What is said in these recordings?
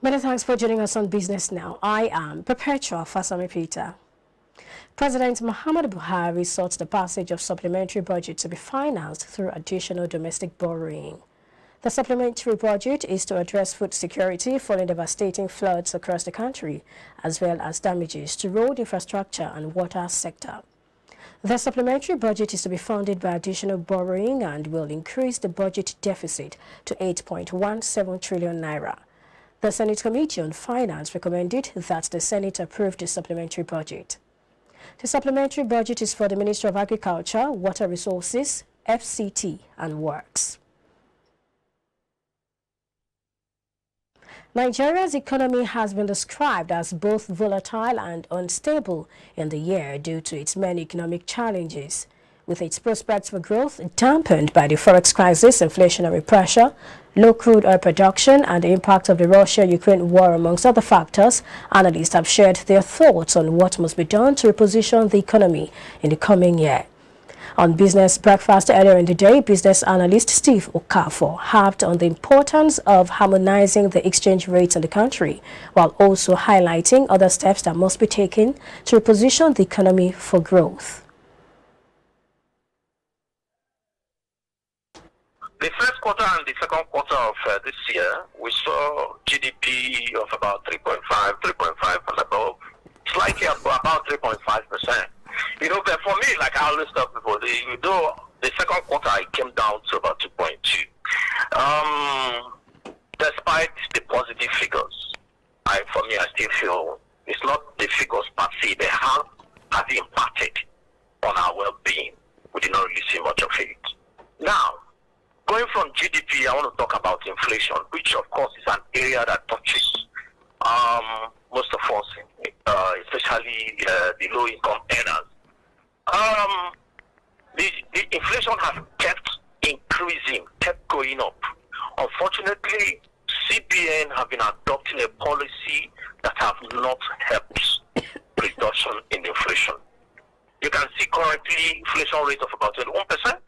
Many thanks for joining us on Business Now. I am Perpetua Fasami Peter. President Muhammadu Buhari sought the passage of supplementary budget to be financed through additional domestic borrowing. The supplementary budget is to address food security following devastating floods across the country, as well as damages to road infrastructure and water sector. The supplementary budget is to be funded by additional borrowing and will increase the budget deficit to 8.17 trillion naira. The Senate Committee on Finance recommended that the Senate approve the supplementary budget. The supplementary budget is for the Ministry of Agriculture, Water Resources, FCT, and Works. Nigeria's economy has been described as both volatile and unstable in the year due to its many economic challenges. With its prospects for growth dampened by the forex crisis, inflationary pressure, low crude oil production, and the impact of the Russia-Ukraine war, amongst other factors, analysts have shared their thoughts on what must be done to reposition the economy in the coming year. On Business Breakfast earlier in the day, business analyst Steve Okafor harped on the importance of harmonizing the exchange rates in the country, while also highlighting other steps that must be taken to reposition the economy for growth. The first quarter and the second quarter of this year, we saw GDP of about 3.5 and above, slightly up about 3.5%. You know, but for me, like I always tell people, though the second quarter I came down to about 2.2. Despite the positive figures, for me, I still feel it's not the figures per se, they have impacted on our well-being. We did not really see much of it. Now, going from GDP, I want to talk about inflation, which of course is an area that touches most of us, especially the low-income earners. The inflation has kept increasing, kept going up. Unfortunately, CBN have been adopting a policy that have not helped reduction in inflation. You can see currently inflation rate of about 21%,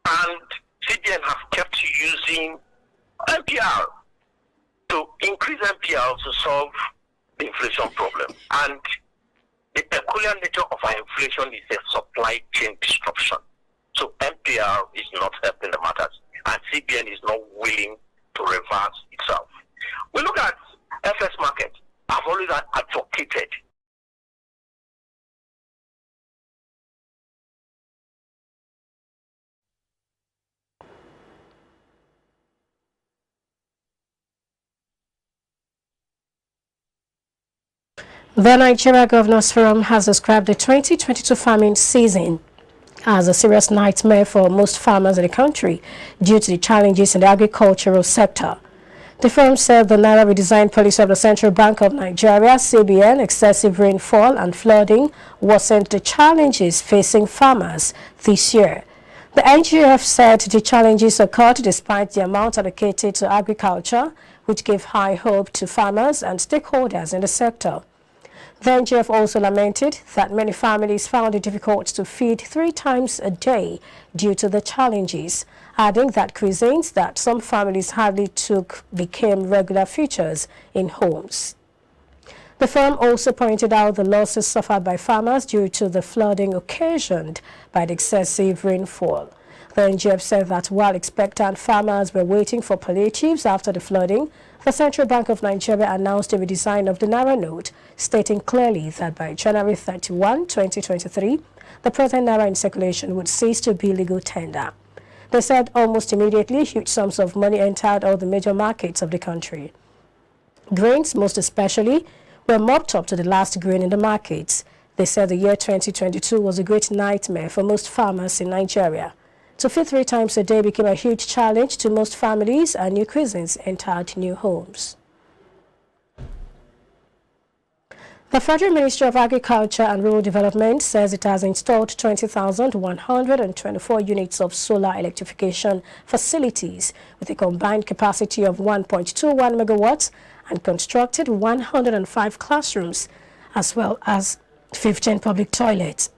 and CBN have kept using MPR to increase MPR to solve the inflation problem. And the peculiar nature of our inflation is a supply chain disruption. So MPR is not helping the matters, and CBN is not willing to reverse itself. We look at FS market. I've always advocated The Nigeria Governors Forum has described the 2022 farming season as a serious nightmare for most farmers in the country due to the challenges in the agricultural sector. The forum said the Naira redesign policy of the Central Bank of Nigeria, CBN, excessive rainfall and flooding worsened the challenges facing farmers this year. The NGF said the challenges occurred despite the amount allocated to agriculture, which gave high hope to farmers and stakeholders in the sector. The NGF also lamented that many families found it difficult to feed 3 times a day due to the challenges, adding that cuisines that some families hardly took became regular features in homes. The forum also pointed out the losses suffered by farmers due to the flooding occasioned by the excessive rainfall. The NGF said that while expectant farmers were waiting for palliatives after the flooding, the Central Bank of Nigeria announced a redesign of the Naira note, stating clearly that by January 31, 2023, the present Naira in circulation would cease to be legal tender. They said almost immediately huge sums of money entered all the major markets of the country. Grains, most especially, were mopped up to the last grain in the markets. They said the year 2022 was a great nightmare for most farmers in Nigeria. To feed 3 times a day became a huge challenge to most families, and new cuisines entered new homes. The Federal Ministry of Agriculture and Rural Development says it has installed 20,124 units of solar electrification facilities with a combined capacity of 1.21 megawatts and constructed 105 classrooms as well as 15 public toilets.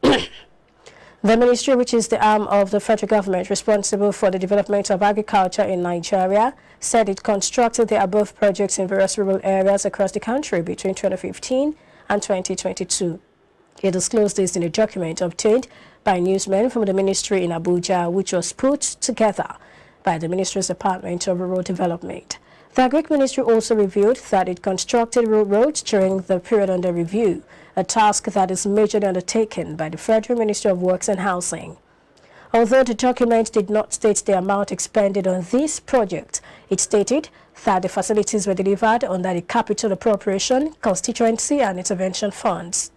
The ministry, which is the arm of the federal government responsible for the development of agriculture in Nigeria, said it constructed the above projects in various rural areas across the country between 2015 and 2022. It disclosed this in a document obtained by newsmen from the ministry in Abuja, which was put together by the Ministry's Department of Rural Development. The Agric Ministry also revealed that it constructed rural roads during the period under review, a task that is majorly undertaken by the Federal Ministry of Works and Housing. Although the document did not state the amount expended on this project, it stated that the facilities were delivered under the Capital Appropriation, Constituency and Intervention Funds.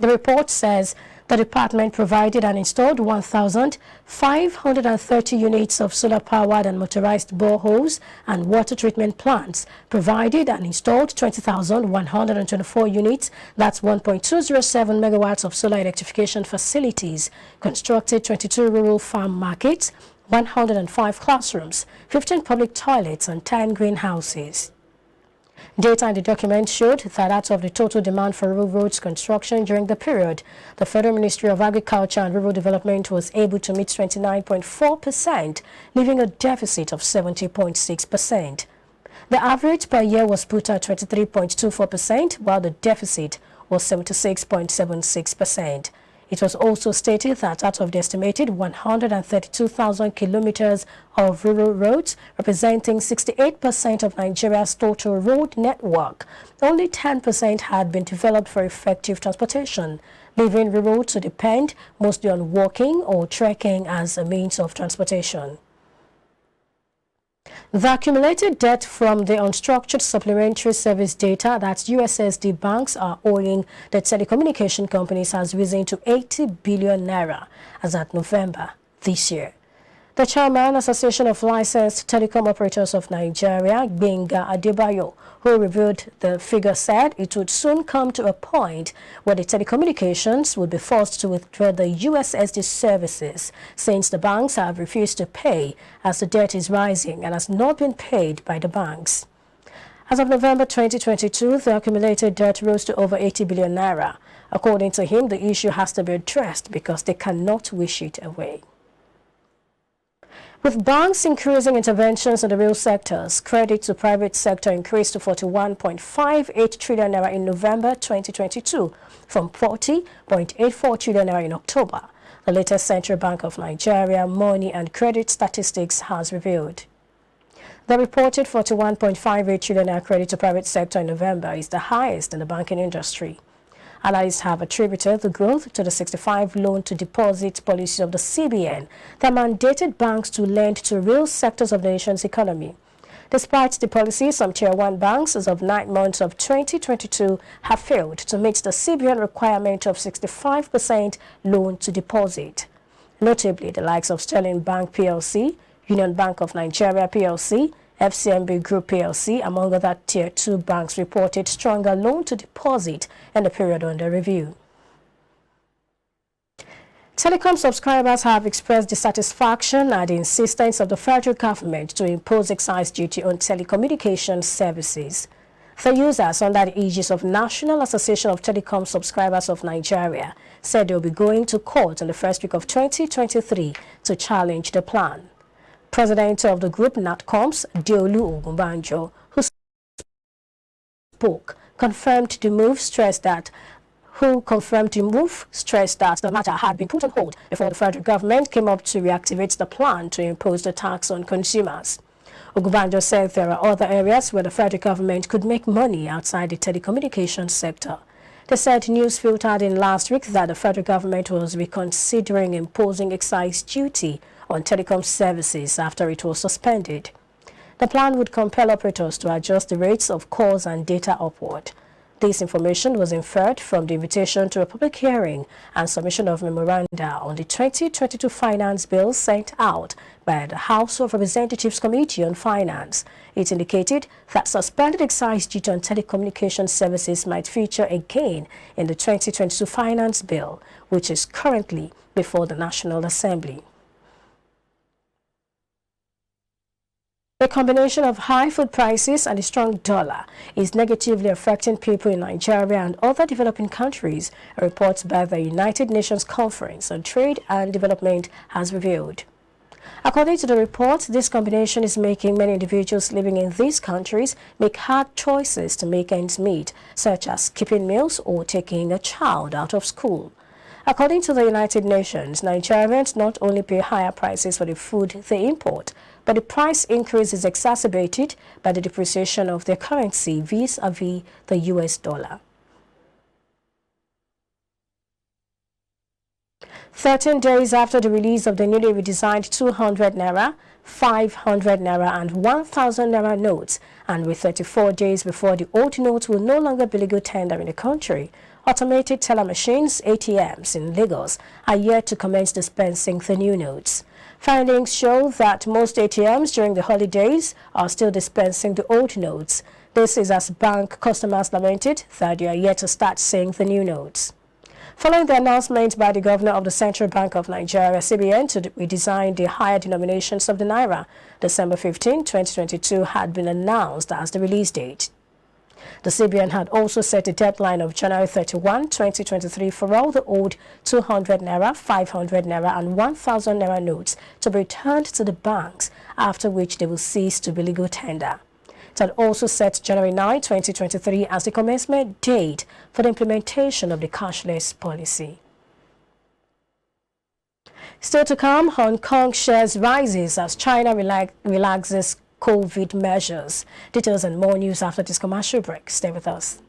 The report says the department provided and installed 1,530 units of solar-powered and motorized boreholes and water treatment plants, provided and installed 20,124 units, that's 1.207 megawatts of solar electrification facilities, constructed 22 rural farm markets, 105 classrooms, 15 public toilets and 10 greenhouses. Data in the document showed that out of the total demand for rural roads construction during the period, the Federal Ministry of Agriculture and Rural Development was able to meet 29.4%, leaving a deficit of 70.6%. The average per year was put at 23.24%, while the deficit was 76.76%. It was also stated that out of the estimated 132,000 kilometers of rural roads, representing 68% of Nigeria's total road network, only 10% had been developed for effective transportation, leaving rural to depend mostly on walking or trekking as a means of transportation. The accumulated debt from the unstructured supplementary service data that USSD banks are owing the telecommunication companies has risen to 80 billion naira as at November this year. The chairman, Association of Licensed Telecom Operators of Nigeria, Benga Adebayo, who revealed the figure, said it would soon come to a point where the telecommunications would be forced to withdraw the USSD services since the banks have refused to pay as the debt is rising and has not been paid by the banks. As of November 2022, the accumulated debt rose to over 80 billion naira. According to him, the issue has to be addressed because they cannot wish it away. With banks increasing interventions in the real sectors, credit to private sector increased to 41.58 trillion naira in November 2022 from 40.84 trillion naira in October. The latest Central Bank of Nigeria Money and Credit Statistics has revealed. The reported 41.58 trillion naira credit to private sector in November is the highest in the banking industry. Analysts have attributed the growth to the 65 loan-to-deposit policy of the CBN that mandated banks to lend to real sectors of the nation's economy. Despite the policy, some Tier 1 banks as of 9 months of 2022 have failed to meet the CBN requirement of 65% loan-to-deposit. Notably, the likes of Sterling Bank PLC, Union Bank of Nigeria PLC, FCMB Group PLC, among other Tier 2 banks, reported stronger loan-to-deposit in the period under review. Telecom subscribers have expressed dissatisfaction at the insistence of the federal government to impose excise duty on telecommunications services. The users under the aegis of National Association of Telecom Subscribers of Nigeria said they will be going to court in the first week of 2023 to challenge the plan. President of the group NatComs, Deolu Ogunbanjo, who confirmed the move, stressed that the matter had been put on hold before the federal government came up to reactivate the plan to impose the tax on consumers. Ogunbanjo said there are other areas where the federal government could make money outside the telecommunications sector. They said news filtered in last week that the federal government was reconsidering imposing excise duty on telecom services after it was suspended. The plan would compel operators to adjust the rates of calls and data upward. This information was inferred from the invitation to a public hearing and submission of memoranda on the 2022 Finance Bill sent out by the House of Representatives Committee on Finance. It indicated that suspended excise duty on telecommunication services might feature again in the 2022 Finance Bill, which is currently before the National Assembly. A combination of high food prices and a strong dollar is negatively affecting people in Nigeria and other developing countries, a report by the United Nations Conference on Trade and Development has revealed. According to the report, this combination is making many individuals living in these countries make hard choices to make ends meet, such as skipping meals or taking a child out of school. According to the United Nations, Nigerians not only pay higher prices for the food they import, but the price increase is exacerbated by the depreciation of their currency vis-a-vis the US dollar. 13 days after the release of the newly redesigned 200 Naira, 500 Naira and 1,000 Naira notes, and with 34 days before the old notes will no longer be legal tender in the country, automated teller machines, ATMs, in Lagos are yet to commence dispensing the new notes. Findings show that most ATMs during the holidays are still dispensing the old notes. This is as bank customers lamented that they are yet to start seeing the new notes. Following the announcement by the Governor of the Central Bank of Nigeria, CBN, to redesign the higher denominations of the Naira, December 15, 2022 had been announced as the release date. The CBN had also set a deadline of January 31, 2023 for all the old 200 Naira, 500 Naira and 1,000 Naira notes to be returned to the banks, after which they will cease to be legal tender. It had also set January 9, 2023 as the commencement date for the implementation of the cashless policy. Still to come, Hong Kong shares rises as China relaxes COVID measures. Details and more news after this commercial break. Stay with us.